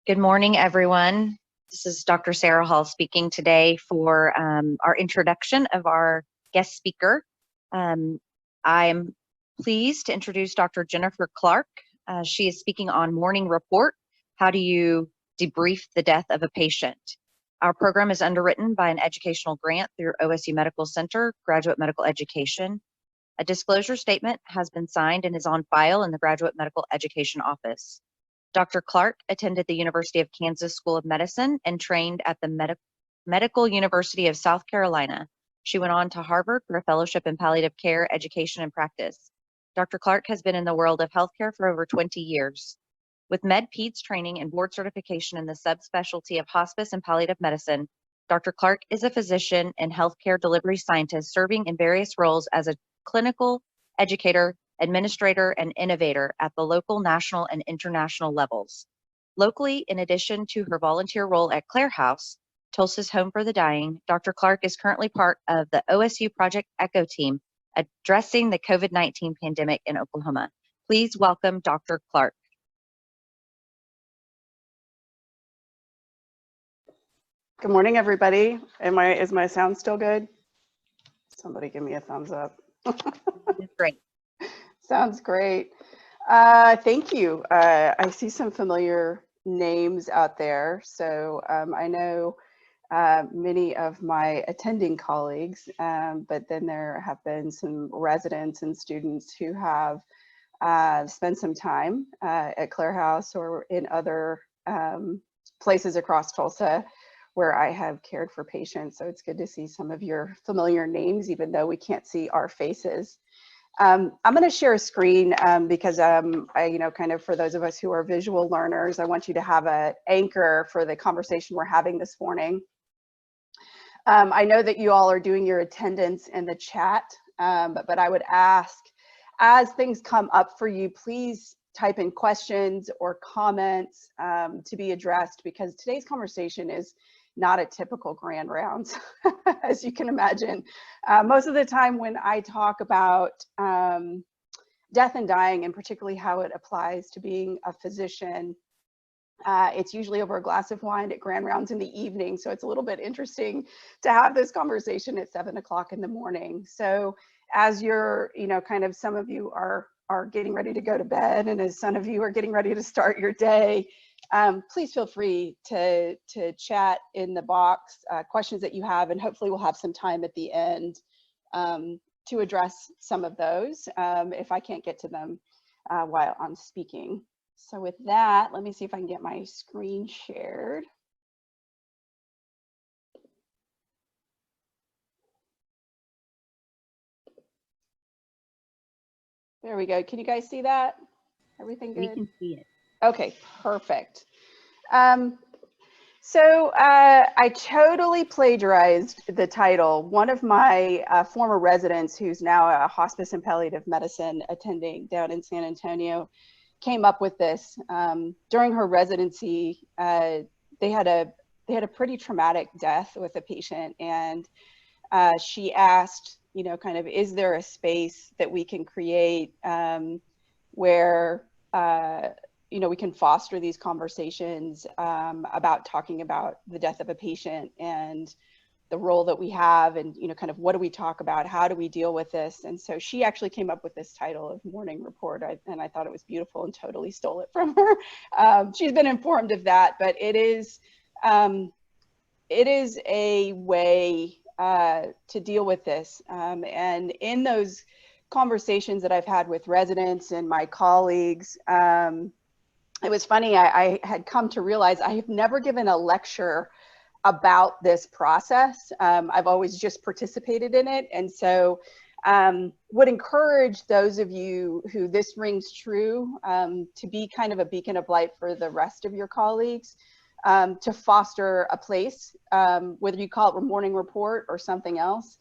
Good morning, everyone. This is Dr. Sarah Hall speaking today for our introduction of our guest speaker. I'm pleased to introduce Dr. Jennifer Clark. She is speaking on Mourning Report. How do you debrief the death of a patient? Our program is underwritten by an educational grant through OSU Medical Center, Graduate Medical Education. A disclosure statement has been signed and is on file in the Graduate Medical Education Office. Dr. Clark attended the University of Kansas School of Medicine and trained at the Medical University of South Carolina. She went on to Harvard for a fellowship in palliative care, education, and practice. Dr. Clark has been in the world of healthcare for over 20 years. With Med-Peds training and board certification in the subspecialty of hospice and palliative medicine, Dr. Clark is a physician and healthcare delivery scientist serving in various roles as a clinical educator, administrator, and innovator at the local, national, and international levels. Locally, in addition to her volunteer role at Clare House, Tulsa's Home for the Dying, Dr. Clark is currently part of the OSU Project ECHO team addressing the COVID-19 pandemic in Oklahoma. Please welcome Dr. Clark. Good morning, everybody. Is my sound still good? Somebody give me a thumbs up. Great. Sounds great. Thank you. I see some familiar names out there. So I know many of my attending colleagues, but then there have been some residents and students who have spent some time at Clare House or in other places across Tulsa where I have cared for patients. So it's good to see some of your familiar names, even though we can't see our faces. I'm going to share a screen because kind of for those of us who are visual learners, I want you to have an anchor for the conversation we're having this morning. I know that you all are doing your attendance in the chat, but I would ask, as things come up for you, please type in questions or comments to be addressed, because today's conversation is not a typical grand rounds, as you can imagine. Most of the time when I talk about death and dying, and particularly how it applies to being a physician, it's usually over a glass of wine at grand rounds in the evening. So it's a little bit interesting to have this conversation at 7 o'clock in the morning. So as you're, kind of some of you are getting ready to go to bed, and as some of you are getting ready to start your day, please feel free to chat in the box questions that you have, and hopefully we'll have some time at the end to address some of those if I can't get to them while I'm speaking. So with that, let me see if I can get my screen shared. There we go. Can you guys see that? Everything good? We can see it. Okay, perfect. So I totally plagiarized the title. One of my former residents, who's now a hospice and palliative medicine attending down in San Antonio, came up with this. During her residency, they had a pretty traumatic death with a patient, and she asked, kind of, is there a space that we can create where we can foster these conversations about talking about the death of a patient and the role that we have, and kind of what do we talk about, how do we deal with this? And so she actually came up with this title of Mourning Report, and I thought it was beautiful and totally stole it from her. She's been informed of that, but it is a way to deal with this. And in those conversations that I've had with residents and my colleagues, it was funny, I had come to realize I have never given a lecture about this process. I've always just participated in it. And so would encourage those of you who this rings true to be kind of a beacon of light for the rest of your colleagues, to foster a place, whether you call it a Mourning Report or something else,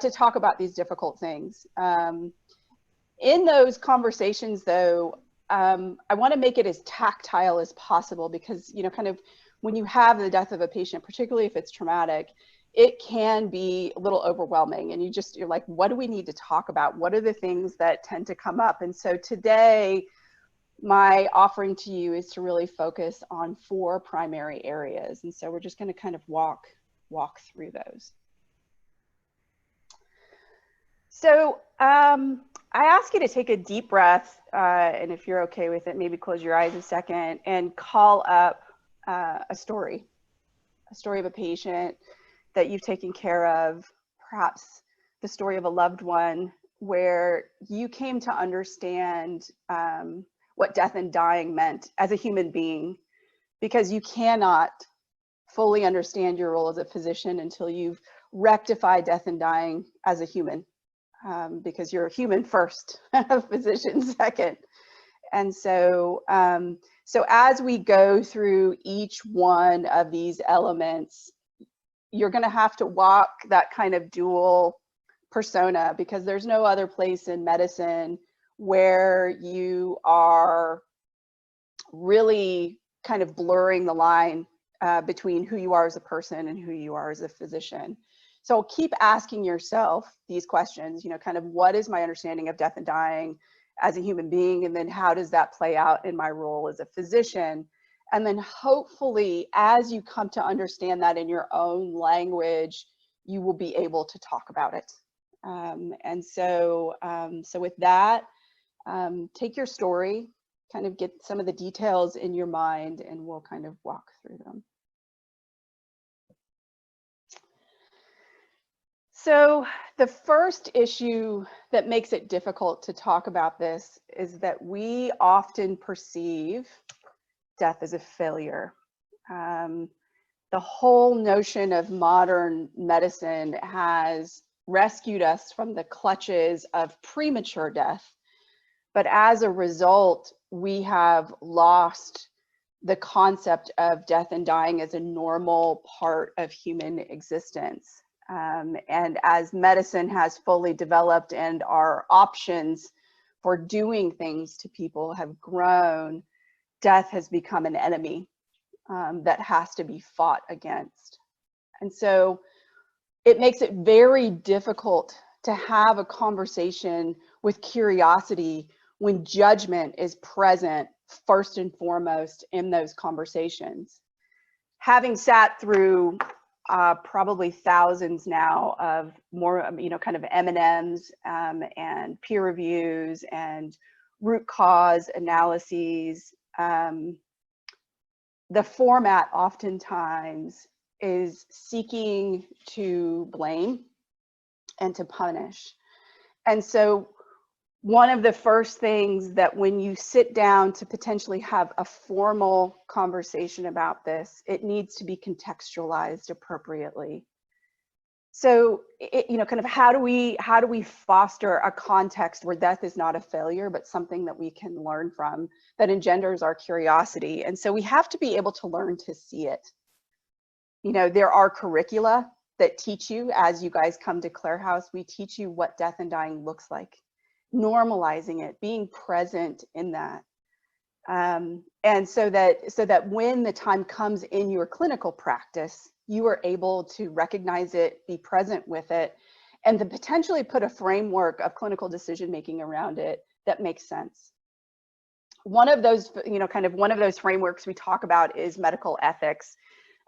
to talk about these difficult things. In those conversations, though, I want to make it as tactile as possible, because, kind of when you have the death of a patient, particularly if it's traumatic, it can be a little overwhelming, and you're like, what do we need to talk about? What are the things that tend to come up? And so today, my offering to you is to really focus on 4 primary areas. And so we're just going to kind of walk through those. So I ask you to take a deep breath, and if you're okay with it, maybe close your eyes a second and call up a story of a patient that you've taken care of, perhaps the story of a loved one where you came to understand what death and dying meant as a human being, because you cannot fully understand your role as a physician until you've rectified death and dying as a human, because you're a human first, a physician second. And so, so as we go through each one of these elements, you're going to have to walk that kind of dual persona, because there's no other place in medicine where you are really kind of blurring the line between who you are as a person and who you are as a physician. So keep asking yourself these questions, you know, kind of what is my understanding of death and dying as a human being, and then how does that play out in my role as a physician? And then hopefully, as you come to understand that in your own language, you will be able to talk about it. And so, so with that, take your story, kind of get some of the details in your mind, and we'll kind of walk through them. So the first issue that makes it difficult to talk about this is that we often perceive death as a failure. The whole notion of modern medicine has rescued us from the clutches of premature death, but as a result, we have lost the concept of death and dying as a normal part of human existence. And as medicine has fully developed and our options for doing things to people have grown, death has become an enemy that has to be fought against. And so it makes it very difficult to have a conversation with curiosity when judgment is present first and foremost in those conversations. Having sat through probably thousands now of more, you know, kind of M&Ms and peer reviews and root cause analyses, the format oftentimes is seeking to blame and to punish. And so one of the first things that when you sit down to potentially have a formal conversation about this, it needs to be contextualized appropriately. So, you know, kind of how do we foster a context where death is not a failure, but something that we can learn from, that engenders our curiosity? And so we have to be able to learn to see it. You know, there are curricula that teach you, as you guys come to Clare House, we teach you what death and dying looks like, normalizing it, being present in that. And so that when the time comes in your clinical practice, you are able to recognize it, be present with it, and to potentially put a framework of clinical decision making around it that makes sense. One of those, you know, kind of one of those frameworks we talk about is medical ethics.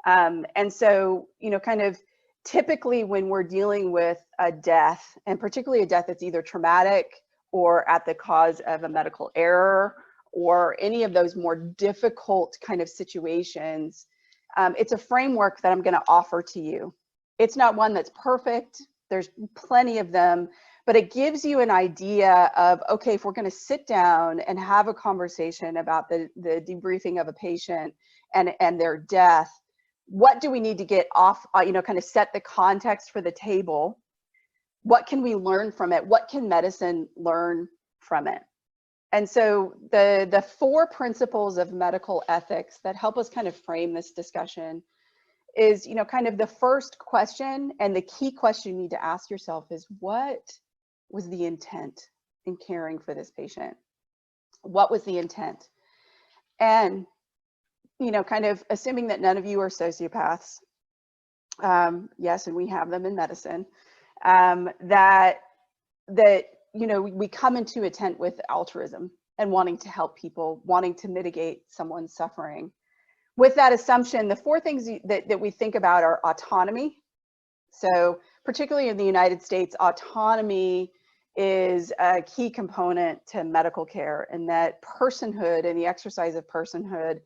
And so, you know, kind of typically when we're dealing with a death, and particularly a death that's either traumatic or at the cause of a medical error or any of those more difficult kind of situations, it's a framework that I'm going to offer to you. It's not one that's perfect. There's plenty of them, but it gives you an idea of, okay, if we're going to sit down and have a conversation about the debriefing of a patient and their death, what do we need to get off, you know, kind of set the context for the table? What can we learn from it? What can medicine learn from it? And so the 4 principles of medical ethics that help us kind of frame this discussion is, you know, kind of the first question, and the key question you need to ask yourself is, what was the intent in caring for this patient? What was the intent? And, you know, kind of assuming that none of you are sociopaths, yes, and we have them in medicine, that you know, we come into a tent with altruism. and wanting to help people, wanting to mitigate someone's suffering. With that assumption, the four things that we think about are autonomy. So particularly in the United States, autonomy is a key component to medical care, and that personhood and the exercise of personhood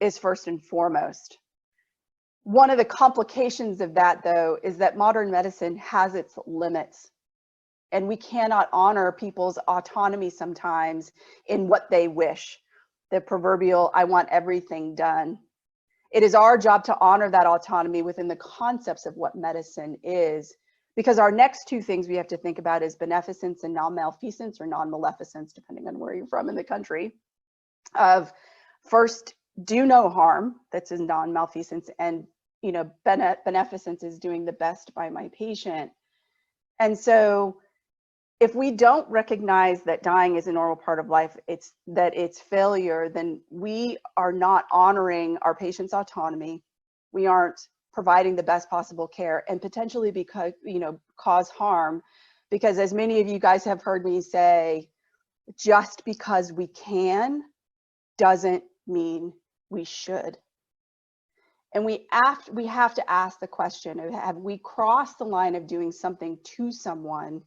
is first and foremost. One of the complications of that, though, is that modern medicine has its limits, and we cannot honor people's autonomy sometimes in what they wish. The proverbial, I want everything done. It is our job to honor that autonomy within the concepts of what medicine is, because our next two things we have to think about is beneficence and non-malfeasance, or non-maleficence, depending on where you're from in the country. Of first, do no harm, that's in non-malfeasance, and beneficence is doing the best by my patient. And so if we don't recognize that dying is a normal part of life, it's failure, then we are not honoring our patient's autonomy. We aren't providing the best possible care, and potentially because cause harm, because as many of you guys have heard me say, just because we can doesn't mean we should. And we have to ask the question of, have we crossed the line of doing something to someone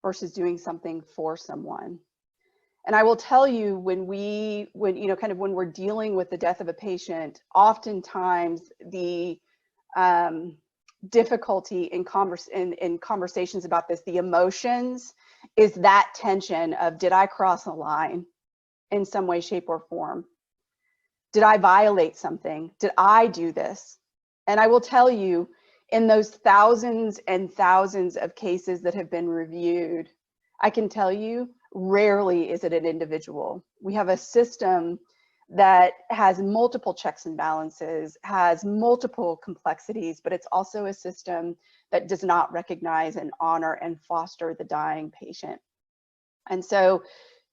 versus doing something for someone? And I will tell you, when we're dealing with the death of a patient, oftentimes the difficulty in conversations about this, the emotions, is that tension of, did I cross a line in some way, shape, or form? Did I violate something? Did I do this? And I will tell you, in those thousands and thousands of cases that have been reviewed, I can tell you, rarely is it an individual. We have a system that has multiple checks and balances, has multiple complexities, but it's also a system that does not recognize and honor and foster the dying patient. And so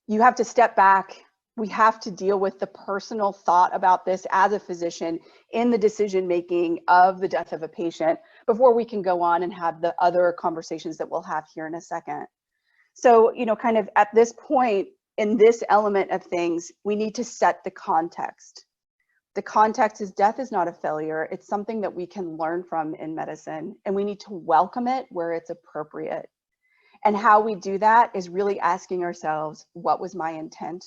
you have to step back. We have to deal with the personal thought about this as a physician in the decision-making of the death of a patient before we can go on and have the other conversations that we'll have here in a second. So, kind of at this point in this element of things, we need to set the context. The context is, death is not a failure. It's something that we can learn from in medicine, and we need to welcome it where it's appropriate. And how we do that is really asking ourselves, what was my intent?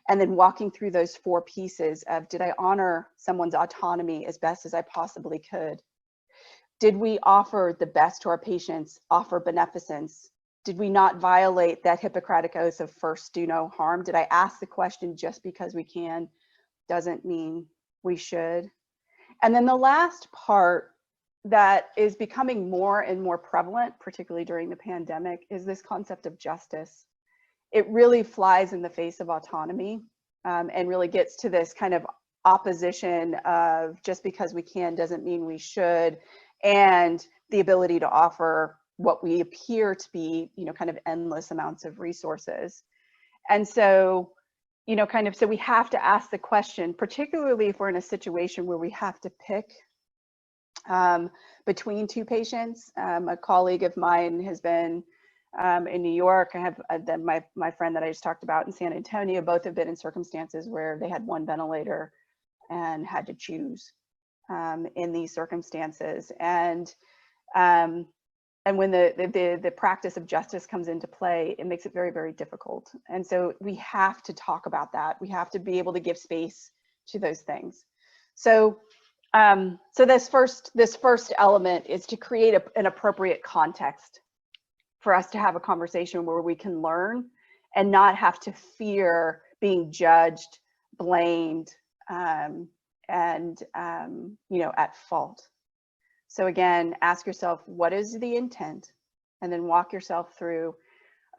And then walking through those four pieces of, did I honor someone's autonomy as best as I possibly could? Did we offer the best to our patients, offer beneficence? Did we not violate that Hippocratic oath of first do no harm? Did I ask the question, just because we can doesn't mean we should? And then the last part that is becoming more and more prevalent, particularly during the pandemic, is this concept of justice. It really flies in the face of autonomy, and really gets to this kind of opposition of, just because we can doesn't mean we should, and the ability to offer what we appear to be, kind of endless amounts of resources. And so, so we have to ask the question, particularly if we're in a situation where we have to pick between two patients. A colleague of mine has been in New York. I have my friend that I just talked about in San Antonio. Both have been in circumstances where they had one ventilator and had to choose in these circumstances. And when the practice of justice comes into play, it makes it very, very difficult. And so we have to talk about that. We have to be able to give space to those things. So this first element is to create an appropriate context for us to have a conversation where we can learn and not have to fear being judged, blamed, and at fault. So again, ask yourself, what is the intent? And then walk yourself through,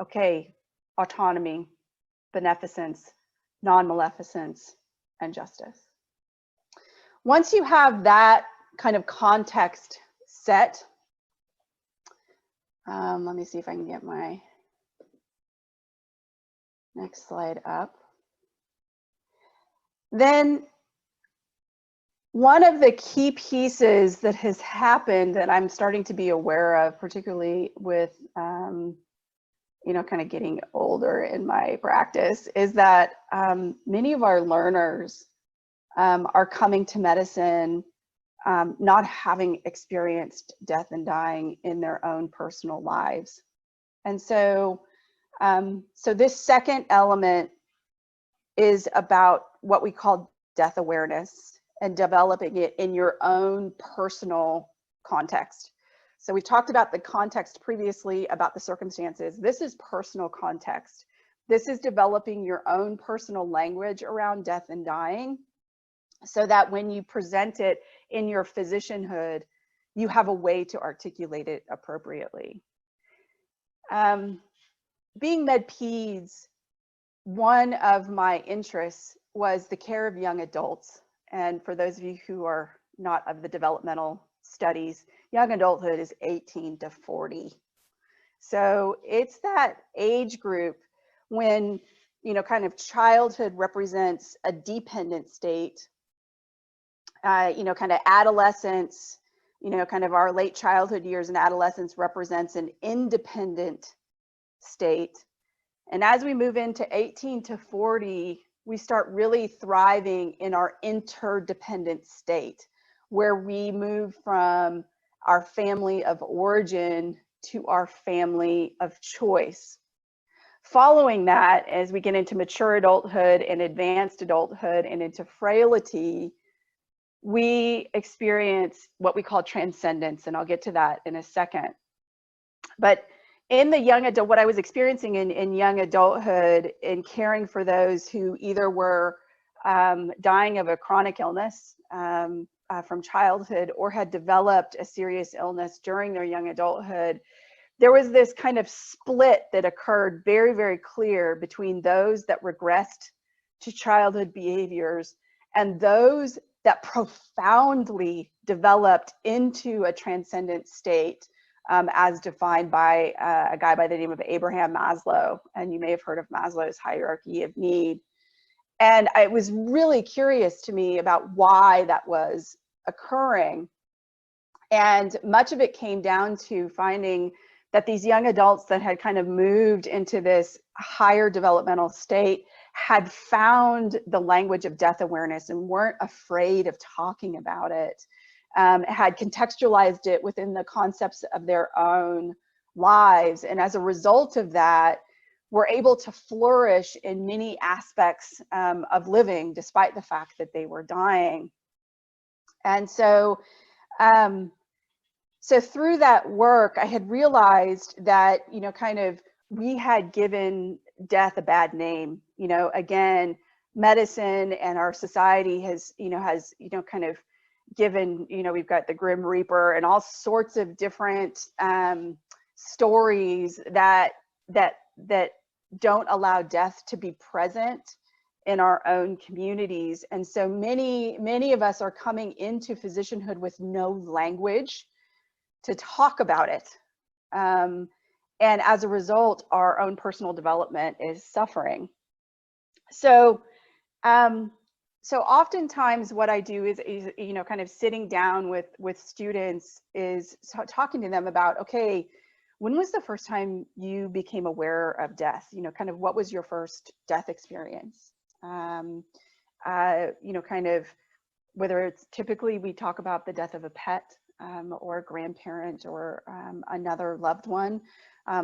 okay, autonomy, beneficence, non-maleficence, and justice. Once you have that kind of context set, let me see if I can get my next slide up. Then one of the key pieces that has happened that I'm starting to be aware of, particularly with kind of getting older in my practice, is that many of our learners are coming to medicine not having experienced death and dying in their own personal lives. And so, so this second element is about what we call death awareness and developing it in your own personal context. So we've talked about the context previously, about the circumstances. This is personal context. This is developing your own personal language around death and dying, so that when you present it in your physicianhood, you have a way to articulate it appropriately. Being med peds, one of my interests was the care of young adults. And for those of you who are not of the developmental studies, young adulthood is 18 to 40. So it's that age group when, kind of childhood represents a dependent state, kind of adolescence, kind of our late childhood years and adolescence represents an independent state. And as we move into 18 to 40, we start really thriving in our interdependent state, where we move from our family of origin to our family of choice. Following that, as we get into mature adulthood and advanced adulthood and into frailty, we experience what we call transcendence, and I'll get to that in a second. But in the young adult, what I was experiencing in young adulthood, in caring for those who either were dying of a chronic illness from childhood or had developed a serious illness during their young adulthood, there was this kind of split that occurred very, very clear between those that regressed to childhood behaviors and those that profoundly developed into a transcendent state, as defined by a guy by the name of Abraham Maslow. And you may have heard of Maslow's hierarchy of need. And it was really curious to me about why that was occurring. And much of it came down to finding that these young adults that had kind of moved into this higher developmental state had found the language of death awareness and weren't afraid of talking about it, had contextualized it within the concepts of their own lives. And as a result of that, were able to flourish in many aspects of living, despite the fact that they were dying. And so, so through that work, I had realized that, kind of we had given death a bad name. Again, medicine and our society has kind of given, we've got the Grim Reaper and all sorts of different stories that don't allow death to be present in our own communities. And so many of us are coming into physicianhood with no language to talk about it. And as a result, our own personal development is suffering. So, so oftentimes what I do is kind of sitting down with students is talking to them about, okay, when was the first time you became aware of death? Kind of what was your first death experience? Kind of whether it's typically we talk about the death of a pet or a grandparent or another loved one.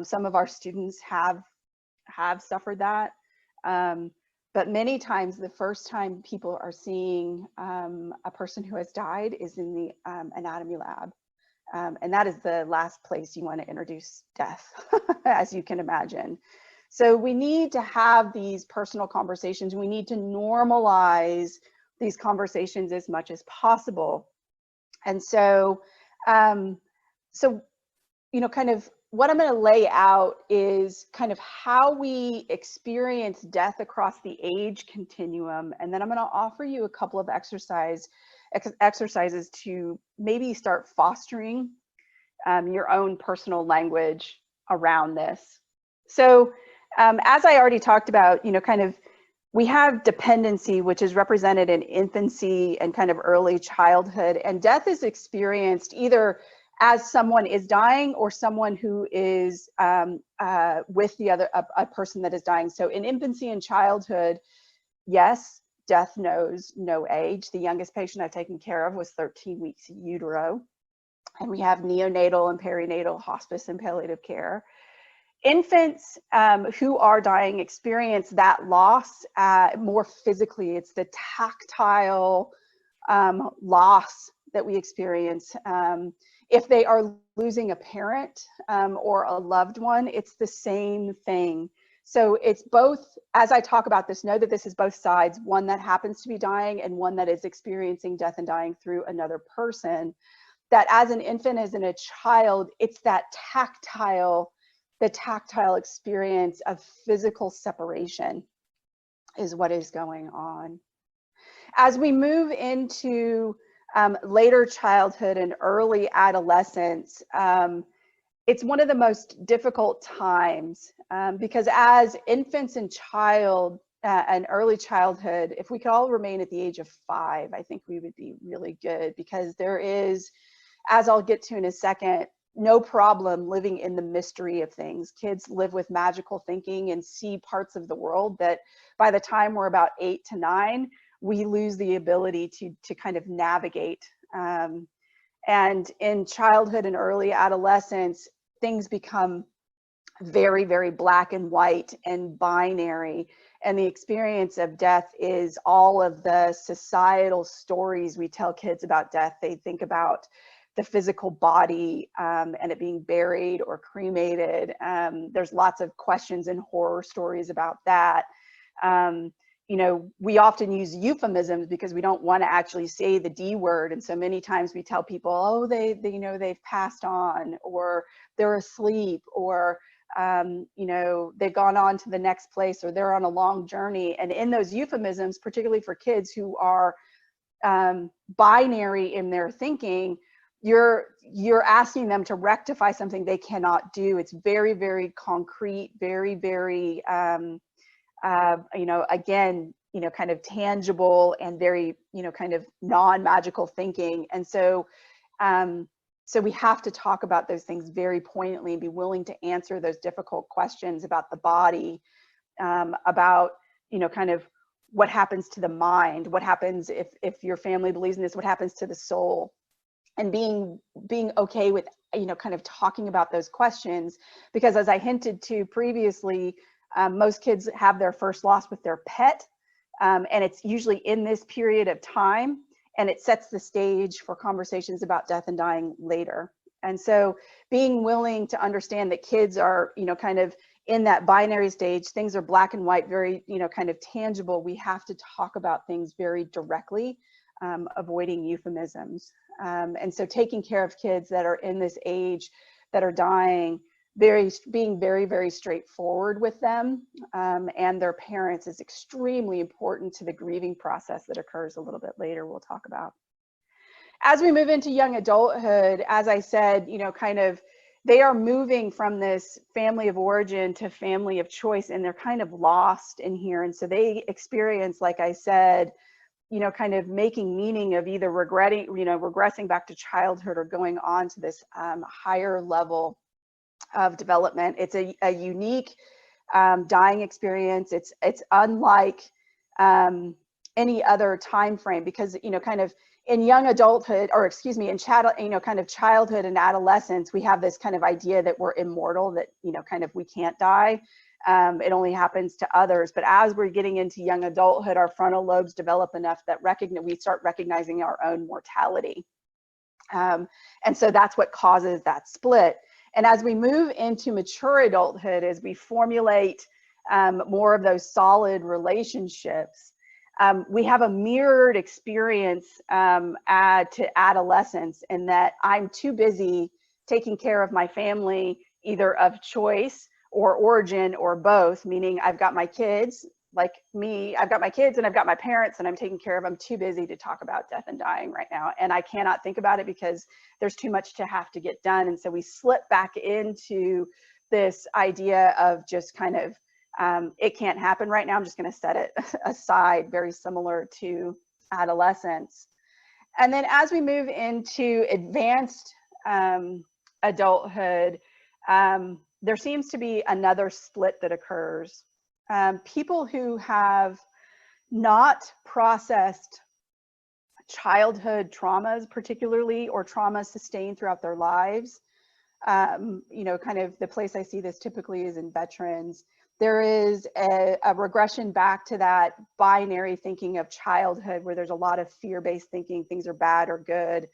Some of our students have suffered that. But many times the first time people are seeing a person who has died is in the anatomy lab. And that is the last place you want to introduce death, as you can imagine. So we need to have these personal conversations. We need to normalize these conversations as much as possible. And so, kind of what I'm going to lay out is kind of how we experience death across the age continuum. And then I'm going to offer you a couple of exercises to maybe start fostering your own personal language around this. So as I already talked about, kind of we have dependency, which is represented in infancy and kind of early childhood, and death is experienced either as someone is dying or someone who is with the other, a person that is dying. So in infancy and childhood, yes, death knows no age. The youngest patient I've taken care of was 13 weeks in utero. And we have neonatal and perinatal hospice and palliative care. Infants who are dying experience that loss more physically. It's the tactile loss that we experience. If they are losing a parent or a loved one, it's the same thing. So it's both, as I talk about this, know that this is both sides, one that happens to be dying and one that is experiencing death and dying through another person. That as an infant, as in a child, it's that the tactile experience of physical separation is what is going on. As we move into later childhood and early adolescence, it's one of the most difficult times because as infants and early childhood, if we could all remain at the age of 5, I think we would be really good, because there is, as I'll get to in a second, no problem living in the mystery of things. Kids live with magical thinking and see parts of the world that by the time we're about 8 to 9, we lose the ability to kind of navigate. And in childhood and early adolescence, things become very, very black and white and binary. And the experience of death is all of the societal stories we tell kids about death. They think about the physical body and it being buried or cremated. There's lots of questions and horror stories about that. You know, we often use euphemisms because we don't want to actually say the D word. And so many times we tell people, oh, they you know, they've passed on, or they're asleep, or you know, they've gone on to the next place, or they're on a long journey. And in those euphemisms, particularly for kids who are binary in their thinking, you're asking them to rectify something they cannot do. It's very, very concrete, very, very you know, again, you know, kind of tangible and very, you know, kind of non-magical thinking. And so, so we have to talk about those things very poignantly and be willing to answer those difficult questions about the body, about, you know, kind of what happens to the mind, what happens if your family believes in this, what happens to the soul, and being okay with, you know, kind of talking about those questions, because as I hinted to previously, most kids have their first loss with their pet, and it's usually in this period of time, and it sets the stage for conversations about death and dying later. And so being willing to understand that kids are, you know, kind of in that binary stage, things are black and white, very, you know, kind of tangible. We have to talk about things very directly, avoiding euphemisms. And so taking care of kids that are in this age that are dying, being very, very straightforward with them and their parents is extremely important to the grieving process that occurs a little bit later, we'll talk about. As we move into young adulthood, as I said, you know, kind of, they are moving from this family of origin to family of choice, and they're kind of lost in here. And so they experience, like I said, you know, kind of making meaning of either regretting, you know, regressing back to childhood or going on to this higher level of development. It's a unique dying experience. It's unlike any other time frame, because, you know, kind of in young adulthood, or excuse me, in you know, kind of childhood and adolescence, we have this kind of idea that we're immortal, that, you know, kind of we can't die. It only happens to others. But as we're getting into young adulthood, our frontal lobes develop enough that we start recognizing our own mortality. And so that's what causes that split. And as we move into mature adulthood, as we formulate more of those solid relationships, we have a mirrored experience to adolescence, in that I'm too busy taking care of my family, either of choice or origin or both, meaning I've got my kids, like me, I've got my kids and I've got my parents and I'm taking care of them. I'm too busy to talk about death and dying right now. And I cannot think about it because there's too much to have to get done. And so we slip back into this idea of just kind of, it can't happen right now. I'm just going to set it aside, very similar to adolescence. And then as we move into advanced adulthood, there seems to be another split that occurs. People who have not processed childhood traumas particularly, or trauma sustained throughout their lives, you know, kind of the place I see this typically is in veterans. There is a regression back to that binary thinking of childhood, where there's a lot of fear-based thinking, things are bad or good,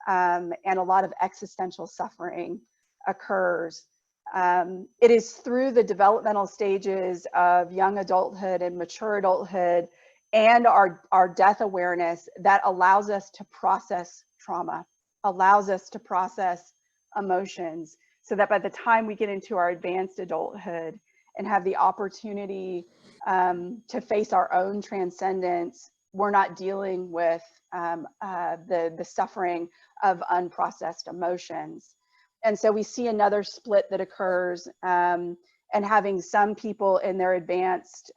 and a lot of existential suffering occurs. It is through the developmental stages of young adulthood and mature adulthood and our death awareness that allows us to process trauma, allows us to process emotions, so that by the time we get into our advanced adulthood and have the opportunity to face our own transcendence, we're not dealing with the suffering of unprocessed emotions. And so we see another split that occurs, and having some people in their advanced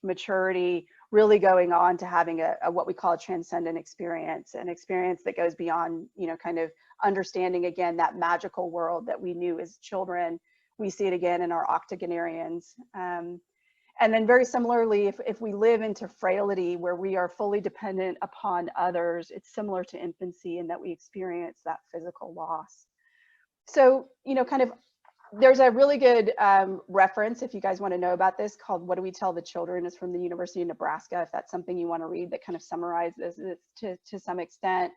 maturity really going on to having a what we call a transcendent experience, an experience that goes beyond, you know, kind of understanding again that magical world that we knew as children. We see it again in our octogenarians. And then very similarly, if we live into frailty where we are fully dependent upon others, it's similar to infancy in that we experience that physical loss. So, you know, kind of, there's a really good reference, if you guys want to know about this, called What Do We Tell the Children? It's from the University of Nebraska, if that's something you want to read, that kind of summarizes it to some extent,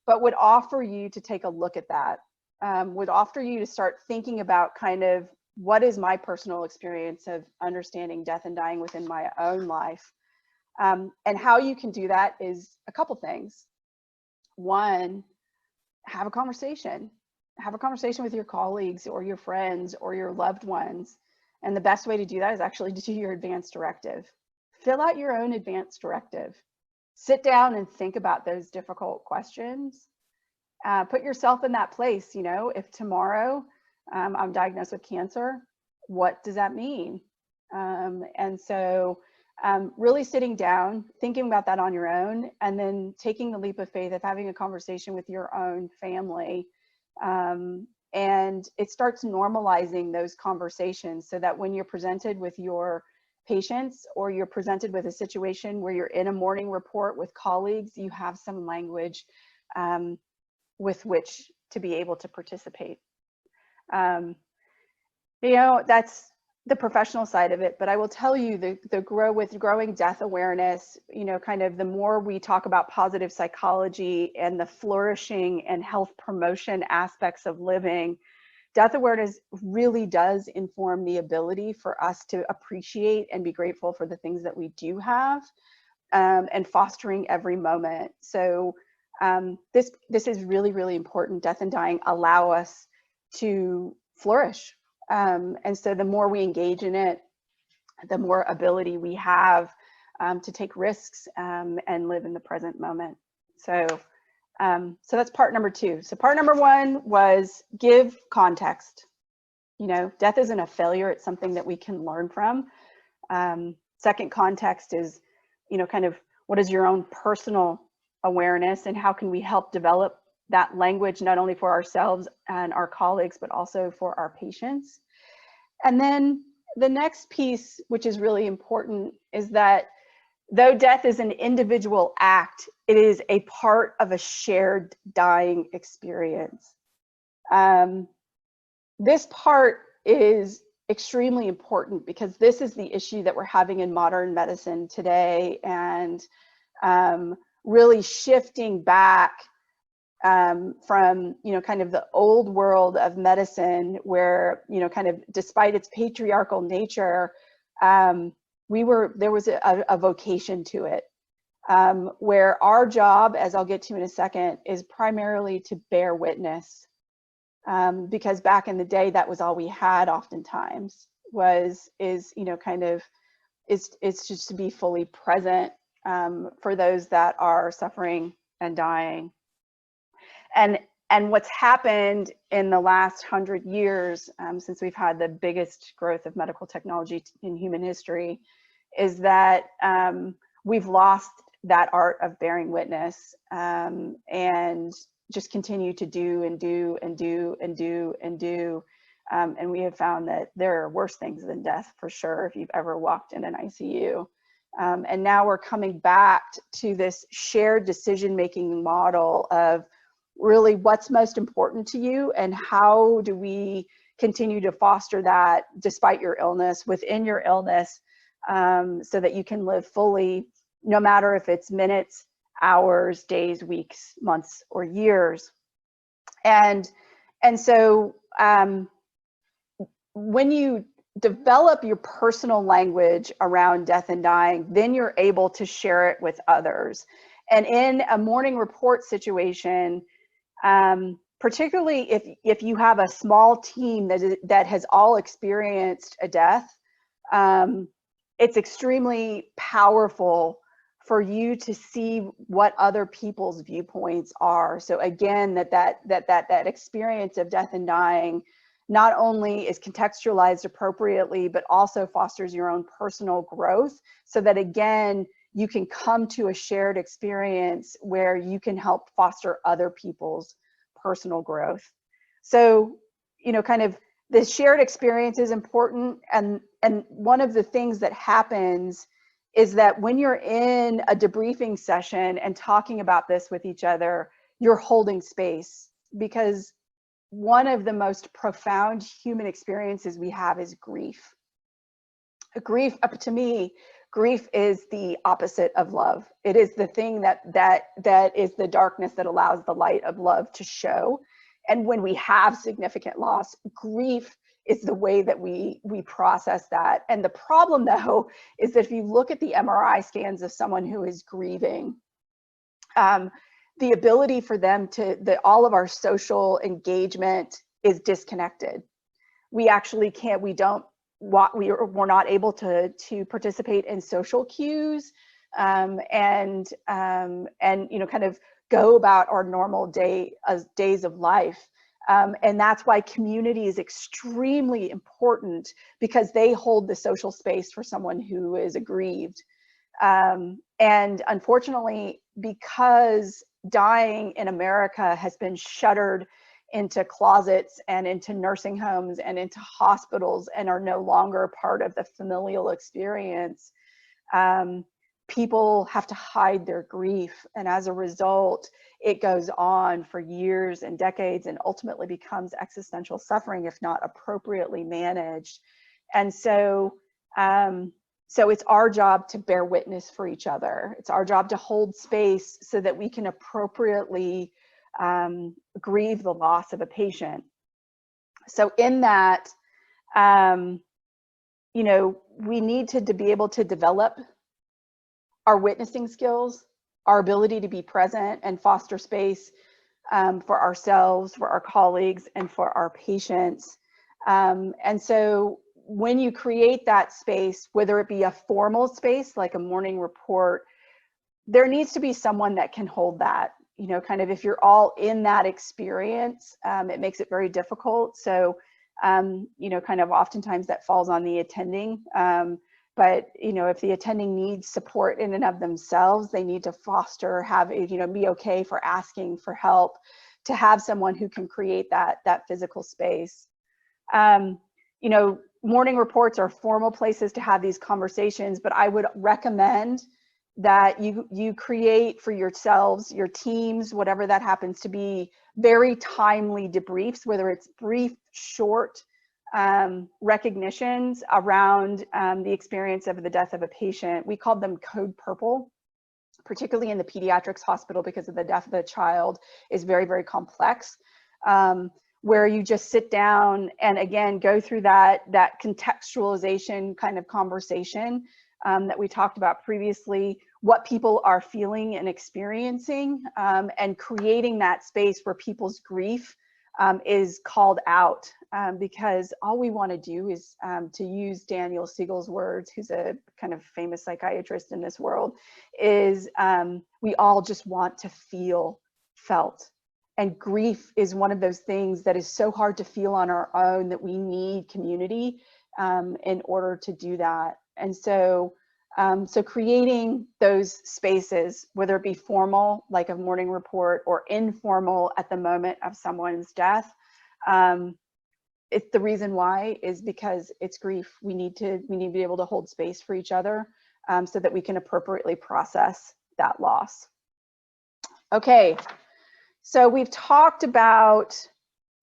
but would offer you to take a look at that, would offer you to start thinking about kind of what is my personal experience of understanding death and dying within my own life. And how you can do that is a couple things. One, have a conversation. Have a conversation with your colleagues or your friends or your loved ones. And the best way to do that is actually to do your advance directive. Fill out your own advance directive. Sit down and think about those difficult questions. Put yourself in that place. You know, if tomorrow I'm diagnosed with cancer, what does that mean? And so really sitting down, thinking about that on your own, and then taking the leap of faith of having a conversation with your own family. And it starts normalizing those conversations, so that when you're presented with your patients, or you're presented with a situation where you're in a mourning report with colleagues, you have some language with which to be able to participate. You know, that's the professional side of it, but I will tell you with growing death awareness, you know, kind of the more we talk about positive psychology and the flourishing and health promotion aspects of living, death awareness really does inform the ability for us to appreciate and be grateful for the things that we do have, and fostering every moment. So this is really, really important. Death and dying allow us to flourish. And so the more we engage in it, the more ability we have to take risks and live in the present moment. So that's part number two. So part number one was give context. You know, death isn't a failure, it's something that we can learn from. Second context is, you know, kind of what is your own personal awareness, and how can we help develop that language, not only for ourselves and our colleagues, but also for our patients. And then the next piece, which is really important, is that though death is an individual act, it is a part of a shared dying experience. This part is extremely important because this is the issue that we're having in modern medicine today, and really shifting back from, you know, kind of the old world of medicine, where, you know, kind of despite its patriarchal nature, there was a vocation to it, where our job, as I'll get to in a second, is primarily to bear witness, because back in the day, that was all we had. Oftentimes, is you know, kind of it's just to be fully present for those that are suffering and dying. And what's happened in the last 100 years, since we've had the biggest growth of medical technology in human history, is that we've lost that art of bearing witness. And just continue to do and do and do and do and do. And we have found that there are worse things than death, for sure, if you've ever walked in an ICU. And now we're coming back to this shared decision-making model of really what's most important to you and how do we continue to foster that despite your illness, within your illness, so that you can live fully, no matter if it's minutes, hours, days, weeks, months, or years. And so when you develop your personal language around death and dying, then you're able to share it with others. And in a mourning report situation, particularly if you have a small team that has all experienced a death, it's extremely powerful for you to see what other people's viewpoints are. So again, that experience of death and dying not only is contextualized appropriately, but also fosters your own personal growth, so that again, you can come to a shared experience where you can help foster other people's personal growth. So, you know, kind of this shared experience is important. And one of the things that happens is that when you're in a debriefing session and talking about this with each other, you're holding space, because one of the most profound human experiences we have is grief. Grief, to me, grief is the opposite of love. It is the thing that is the darkness that allows the light of love to show. And when we have significant loss, grief is the way that we process that. And the problem, though, is that if you look at the MRI scans of someone who is grieving, the ability for them all of our social engagement is disconnected. We actually can't, we're not able to participate in social cues, and you know, kind of go about our normal days of life. And that's why community is extremely important, because they hold the social space for someone who is aggrieved. And unfortunately, because dying in America has been shuttered into closets and into nursing homes and into hospitals and are no longer part of the familial experience, people have to hide their grief. And as a result, it goes on for years and decades and ultimately becomes existential suffering if not appropriately managed. And so, so it's our job to bear witness for each other. It's our job to hold space so that we can appropriately grieve the loss of a patient. So in that, you know, we need to be able to develop our witnessing skills, our ability to be present and foster space for ourselves, for our colleagues, and for our patients. And so when you create that space, whether it be a formal space like a mourning report, there needs to be someone that can hold that. You know, kind of if you're all in that experience, it makes it very difficult. So, you know, kind of oftentimes that falls on the attending. But, you know, if the attending needs support in and of themselves, they need to foster, you know, be okay for asking for help, to have someone who can create that physical space. You know, mourning reports are formal places to have these conversations, but I would recommend that you create for yourselves, your teams, whatever that happens to be, very timely debriefs, whether it's brief, short recognitions around the experience of the death of a patient. We called them Code Purple, particularly in the pediatrics hospital, because of the death of a child is very, very complex. Where you just sit down and again go through that contextualization kind of conversation that we talked about previously, what people are feeling and experiencing, and creating that space where people's grief is called out, because all we want to do is, to use Daniel Siegel's words, who's a kind of famous psychiatrist in this world, is we all just want to feel felt. And grief is one of those things that is so hard to feel on our own that we need community in order to do that. And so So creating those spaces, whether it be formal, like a mourning report, or informal at the moment of someone's death, it's the reason why is because it's grief. We need to be able to hold space for each other, so that we can appropriately process that loss. Okay, so we've talked about,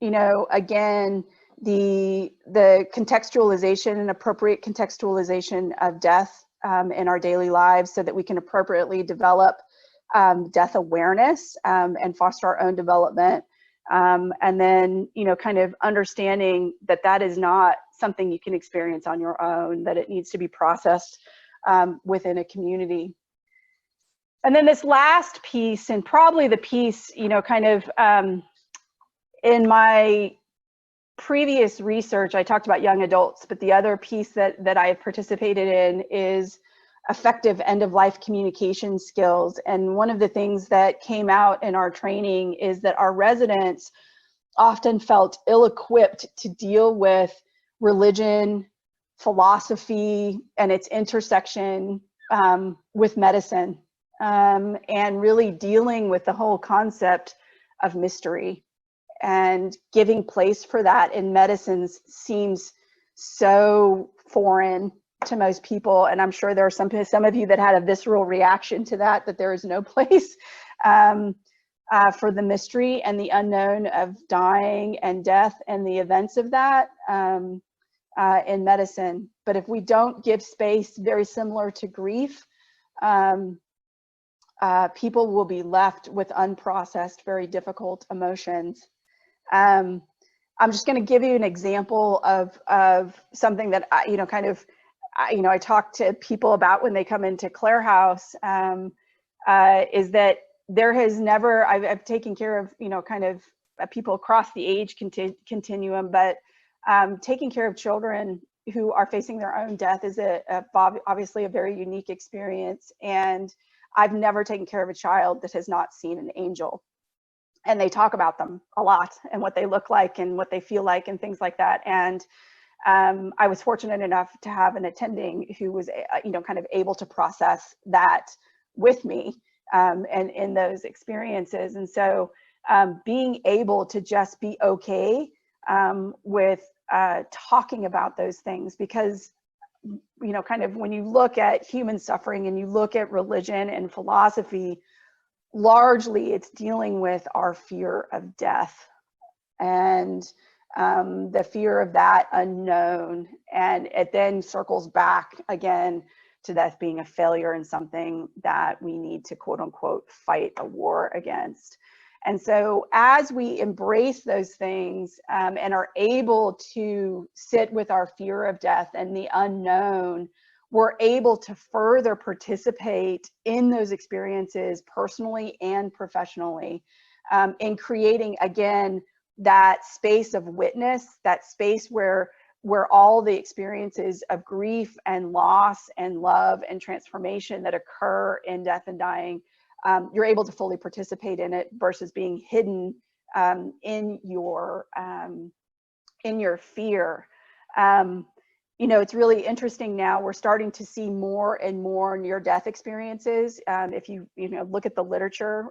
again, the contextualization and appropriate contextualization of death in our daily lives, so that we can appropriately develop death awareness and foster our own development. And then, kind of understanding that that is not something you can experience on your own, that it needs to be processed within a community. And then this last piece, and probably the piece, kind of in my previous research, I talked about young adults, but the other piece that I have participated in is effective end-of-life communication skills. And one of the things that came out in our training is that our residents often felt ill-equipped to deal with religion, philosophy, and its intersection with medicine, and really dealing with the whole concept of mystery. And giving place for that in medicines seems so foreign to most people. And I'm sure there are some of you that had a visceral reaction to that there is no place for the mystery and the unknown of dying and death and the events of that in medicine. But if we don't give space, very similar to grief, people will be left with unprocessed, very difficult emotions. I'm just going to give you an example of something that I talk to people about when they come into Clare House, is that there has never, I've taken care of, people across the age continuum, but taking care of children who are facing their own death is obviously a very unique experience. And I've never taken care of a child that has not seen an angel. And they talk about them a lot and what they look like and what they feel like and things like that. And I was fortunate enough to have an attending who was, kind of able to process that with me and in those experiences. And so being able to just be okay with talking about those things, because, kind of when you look at human suffering and you look at religion and philosophy, largely it's dealing with our fear of death and the fear of that unknown. And it then circles back again to death being a failure and something that we need to, quote unquote, fight a war against. And so as we embrace those things and are able to sit with our fear of death and the unknown, we're able to further participate in those experiences personally and professionally, in creating, again, that space of witness, that space where all the experiences of grief and loss and love and transformation that occur in death and dying, you're able to fully participate in it versus being hidden in your fear. It's really interesting now. We're starting to see more and more near-death experiences. If you look at the literature,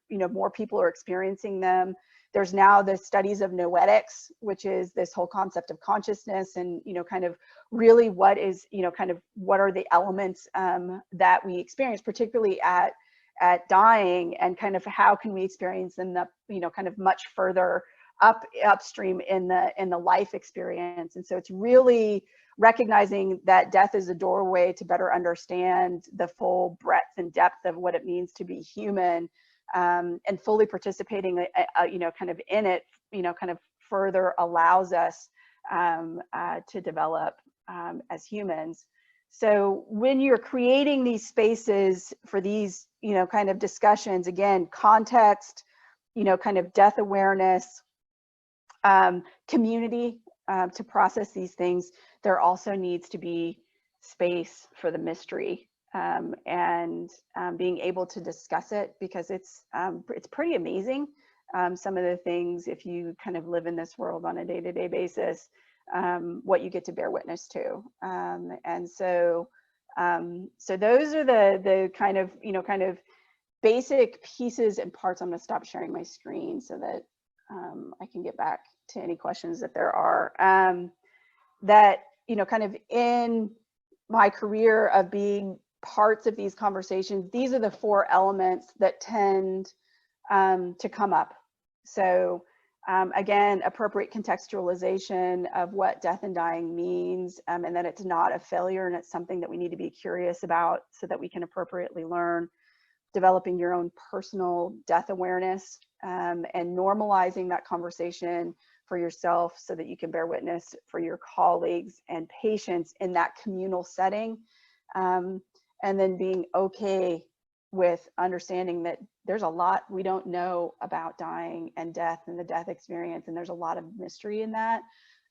more people are experiencing them. There's now the studies of noetics, which is this whole concept of consciousness and, kind of really what is, what are the elements that we experience, particularly at dying, and kind of how can we experience them, kind of much further upstream in the life experience. And so it's really recognizing that death is a doorway to better understand the full breadth and depth of what it means to be human, and fully participating, kind of in it, kind of further allows us to develop as humans. So when you're creating these spaces for these, kind of discussions, again, context, kind of death awareness, community to process these things, there also needs to be space for the mystery and being able to discuss it, because it's pretty amazing. Some of the things, if you kind of live in this world on a day-to-day basis, what you get to bear witness to. And so So those are the kind of, kind of basic pieces and parts. I'm going to stop sharing my screen so that I can get back to any questions that there are. That, kind of in my career of being parts of these conversations, these are the 4 elements that tend to come up. So again, appropriate contextualization of what death and dying means, and that it's not a failure and it's something that we need to be curious about so that we can appropriately learn. Developing your own personal death awareness, and normalizing that conversation for yourself so that you can bear witness for your colleagues and patients in that communal setting. And then being okay with understanding that there's a lot we don't know about dying and death and the death experience, and there's a lot of mystery in that,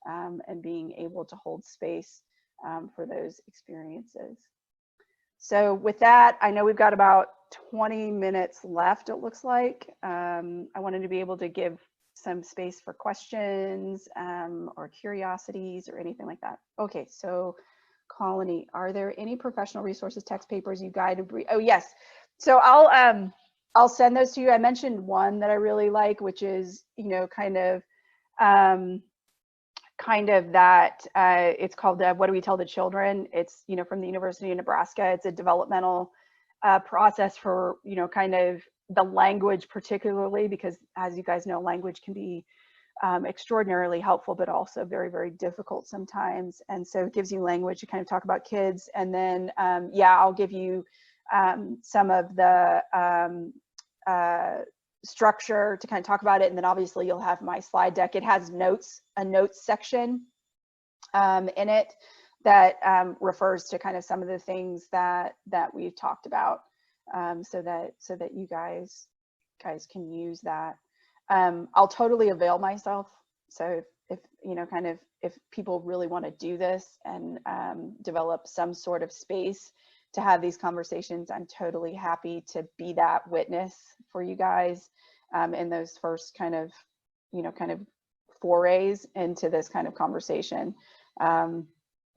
and being able to hold space for those experiences. So with that, I know we've got about 20 minutes left, it looks like. I wanted to be able to give some space for questions or curiosities or anything like that. Okay, so Colony, are there any professional resources, text papers you guide? Oh yes, so I'll send those to you. I mentioned one that I really like, which is, kind of that it's called What Do We Tell the Children? It's, from the University of Nebraska. It's a developmental process for, kind of the language particularly, because as you guys know, language can be extraordinarily helpful, but also very, very difficult sometimes. And so it gives you language to kind of talk about kids. And then, yeah, I'll give you some of the structure to kind of talk about it. And then obviously you'll have my slide deck. It has notes, a notes section in it that refers to kind of some of the things that we've talked about, so that you guys can use that. I'll totally avail myself. So if if people really want to do this and develop some sort of space to have these conversations, I'm totally happy to be that witness for you guys in those first kind of forays into this kind of conversation.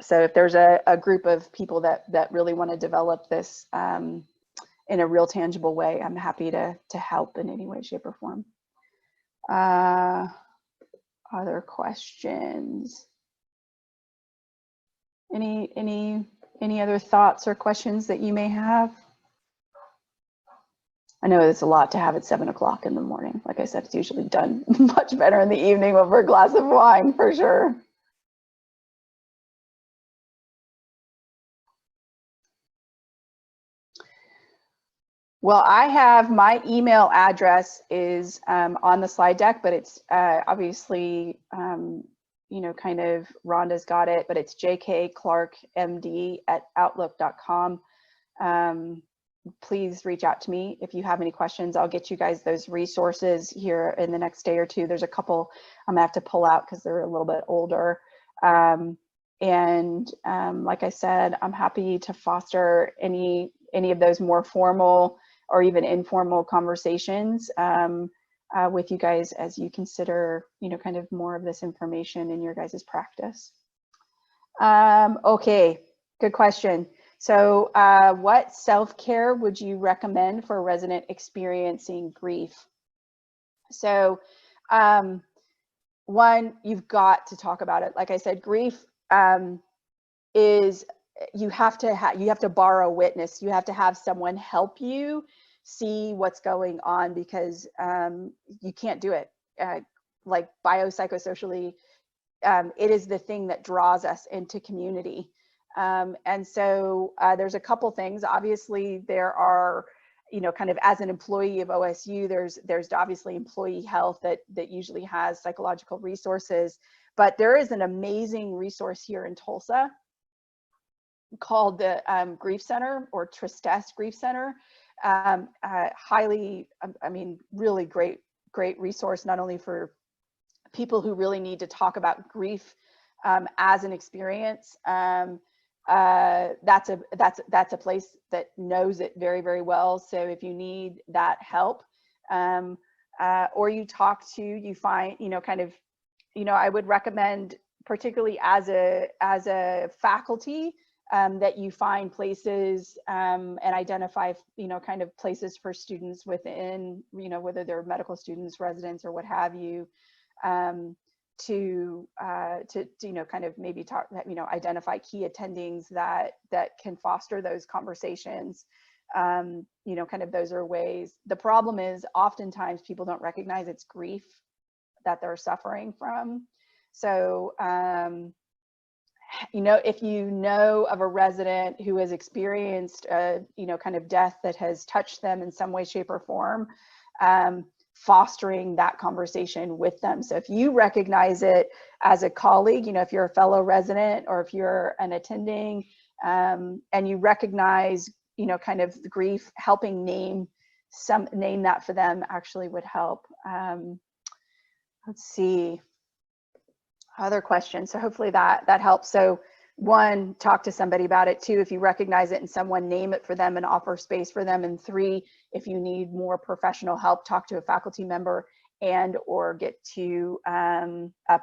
So if there's a group of people that really want to develop this in a real tangible way, I'm happy to help in any way, shape, or form. Other questions? Any other thoughts or questions that you may have? I know it's a lot to have at 7 o'clock in the morning. Like I said, it's usually done much better in the evening over a glass of wine, for sure. Well, I have my email address is on the slide deck, but it's obviously, kind of Rhonda's got it, but it's jkclarkmd@outlook.com. Please reach out to me if you have any questions. I'll get you guys those resources here in the next day or two. There's a couple I'm gonna have to pull out because they're a little bit older. Like I said, I'm happy to foster any of those more formal or even informal conversations with you guys as you consider, kind of more of this information in your guys' practice. Okay, good question. So what self-care would you recommend for a resident experiencing grief? So one, you've got to talk about it. Like I said, grief is, you have to borrow witness. You have to have someone help you see what's going on, because you can't do it. Like biopsychosocially, it is the thing that draws us into community. And so there's a couple things. Obviously, there are, kind of as an employee of OSU, there's obviously employee health that usually has psychological resources, but there is an amazing resource here in Tulsa called the Grief Center, or Tristesse Grief Center. Highly, I mean, really great resource, not only for people who really need to talk about grief as an experience. That's a place that knows it very, very well. So if you need that help, or you find, kind of, I would recommend, particularly as a faculty, that you find places and identify, kind of places for students within, whether they're medical students, residents, or what have you, to kind of maybe talk, identify key attendings that can foster those conversations. Kind of those are ways. The problem is oftentimes people don't recognize it's grief that they're suffering from. So, if you know of a resident who has experienced a, kind of death that has touched them in some way, shape, or form, fostering that conversation with them. So if you recognize it as a colleague, if you're a fellow resident or if you're an attending, and you recognize, kind of the grief, helping name that for them actually would help. Let's see. Other questions. So hopefully that helps. So 1, talk to somebody about it. 2, if you recognize it in someone, name it for them and offer space for them. And 3, if you need more professional help, talk to a faculty member and or get to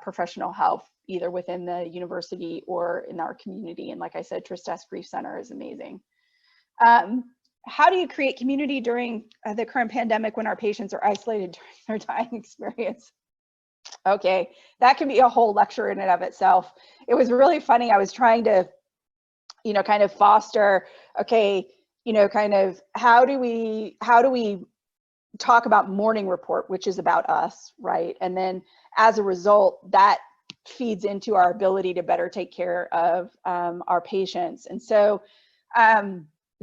professional help either within the university or in our community. And like I said, Tristesse Grief Center is amazing. How do you create community during the current pandemic when our patients are isolated during their dying experience? Okay, that can be a whole lecture in and of itself. It was really funny. I was trying to, kind of foster, okay, kind of how do we talk about Mourning report, which is about us, right? And then as a result, that feeds into our ability to better take care of our patients. And so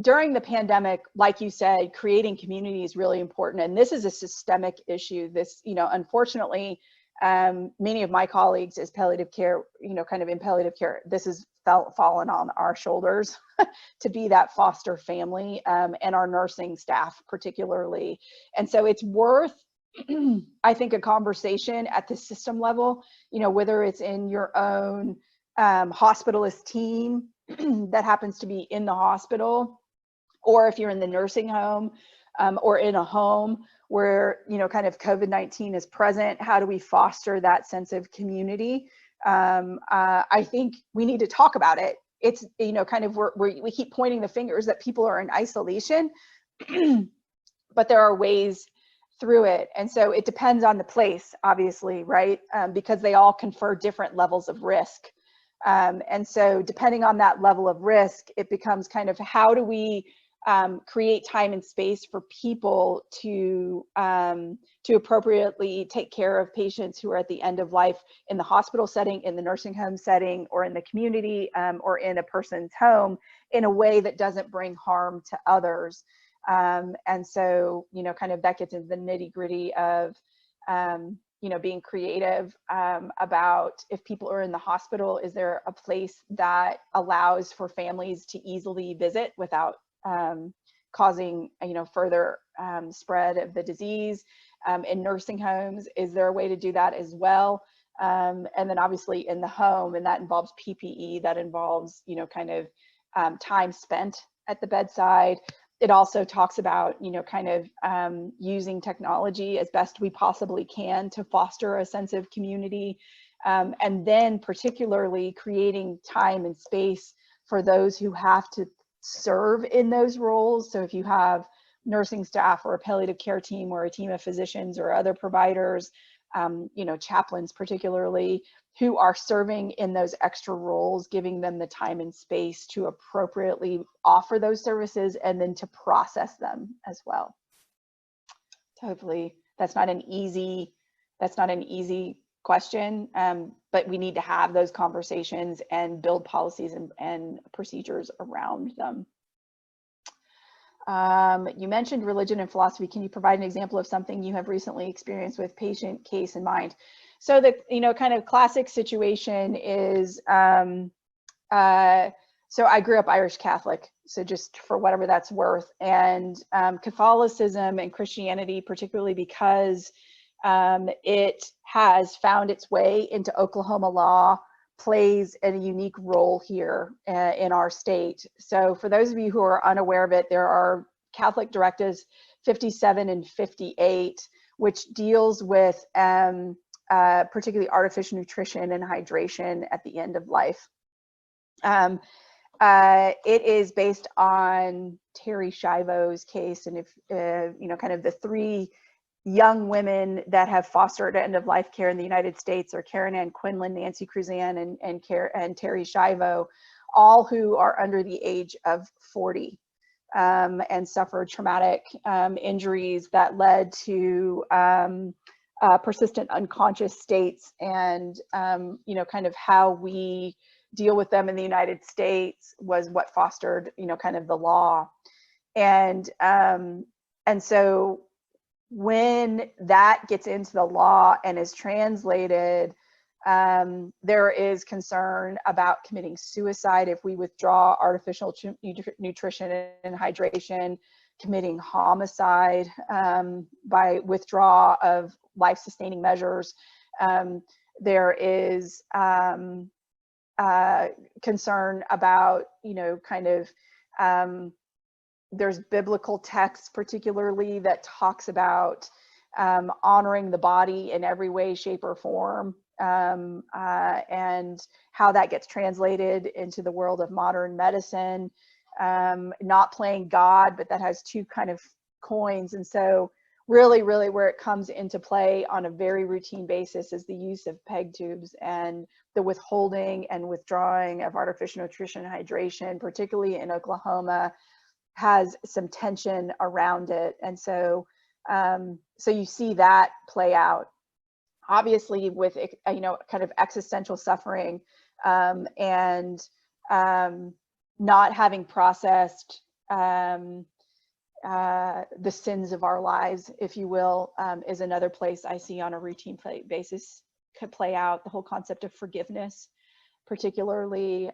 during the pandemic, like you said, creating community is really important. And this is a systemic issue. This, unfortunately, many of my colleagues as palliative care, kind of in palliative care, this has fallen on our shoulders to be that foster family, and our nursing staff particularly. And so it's worth, I think, a conversation at the system level, whether it's in your own hospitalist team that happens to be in the hospital, or if you're in the nursing home, or in a home where, kind of COVID-19 is present, how do we foster that sense of community? I think we need to talk about it. It's, kind of we keep pointing the fingers that people are in isolation, but there are ways through it. And so it depends on the place, obviously, right? Because they all confer different levels of risk. And so depending on that level of risk, it becomes kind of how do we create time and space for people to appropriately take care of patients who are at the end of life in the hospital setting, in the nursing home setting, or in the community, or in a person's home in a way that doesn't bring harm to others. And so, kind of that gets into the nitty-gritty of, being creative about if people are in the hospital, is there a place that allows for families to easily visit without causing, further spread of the disease? In nursing homes, is there a way to do that as well? And then obviously in the home, and that involves PPE, that involves, kind of time spent at the bedside. It also talks about, kind of using technology as best we possibly can to foster a sense of community. And then particularly creating time and space for those who have to serve in those roles. So if you have nursing staff or a palliative care team or a team of physicians or other providers, chaplains particularly, who are serving in those extra roles, giving them the time and space to appropriately offer those services and then to process them as well. So hopefully that's not an easy question, but we need to have those conversations and build policies and procedures around them. You mentioned religion and philosophy. Can you provide an example of something you have recently experienced with patient case in mind? So the kind of classic situation is, so I grew up Irish Catholic, so just for whatever that's worth, and Catholicism and Christianity, particularly because it has found its way into Oklahoma law, plays a unique role here in our state. So for those of you who are unaware of it, there are Catholic directives 57 and 58, which deals with particularly artificial nutrition and hydration at the end of life. it is based on Terry Schiavo's case, and if you know, kind of the three young women that have fostered end-of-life care in the United States are Karen Ann Quinlan, Nancy Cruzan, and Terry Schiavo, all who are under the age of 40 and suffered traumatic injuries that led to persistent unconscious states, and you know, kind of how we deal with them in the United States was what fostered, you know, kind of the law. And so when that gets into the law and is translated, there is concern about committing suicide if we withdraw artificial nutrition and hydration, committing homicide by withdrawal of life-sustaining measures. There is concern about, you know, kind of, there's biblical texts particularly that talks about honoring the body in every way, shape, or form, and how that gets translated into the world of modern medicine. Not playing God, but that has two kind of coins. And so really where it comes into play on a very routine basis is the use of PEG tubes and the withholding and withdrawing of artificial nutrition and hydration, particularly in Oklahoma, has some tension around it. And so so you see that play out, obviously, with, you know, kind of existential suffering and not having processed the sins of our lives, if you will, is another place I see on a routine basis could play out. The whole concept of forgiveness, particularly,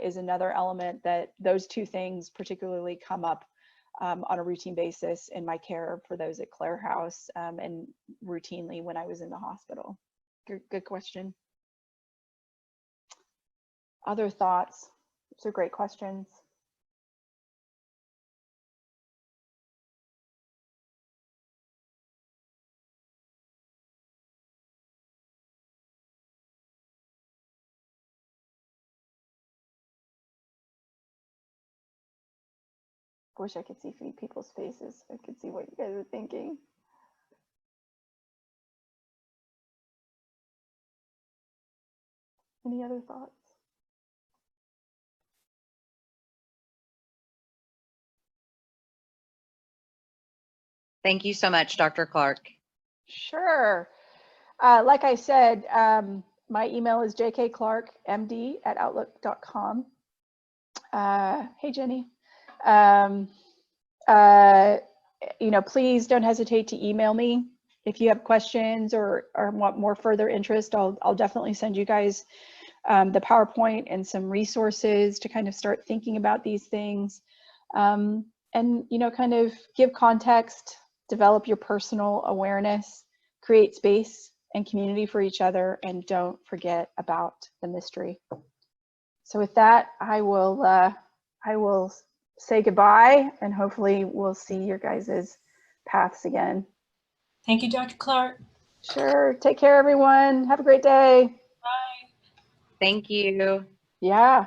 is another element that those two things particularly come up on a routine basis in my care for those at Clare House and routinely when I was in the hospital. Good question. Other thoughts? Those are great questions. Wish I could see people's faces. I could see what you guys are thinking. Any other thoughts? Thank you so much, Dr. Clark. Sure. Like I said, my email is jkclarkmd@outlook.com. Hey, Jenny. You know, please don't hesitate to email me if you have questions or want more further interest. I'll definitely send you guys the PowerPoint and some resources to kind of start thinking about these things, and, you know, kind of give context, develop your personal awareness, create space and community for each other, and don't forget about the mystery. So with that, I will say goodbye, and hopefully we'll see your guys' paths again. Thank you, Dr. Clark. Sure. Take care, everyone. Have a great day. Bye. Thank you. Yeah.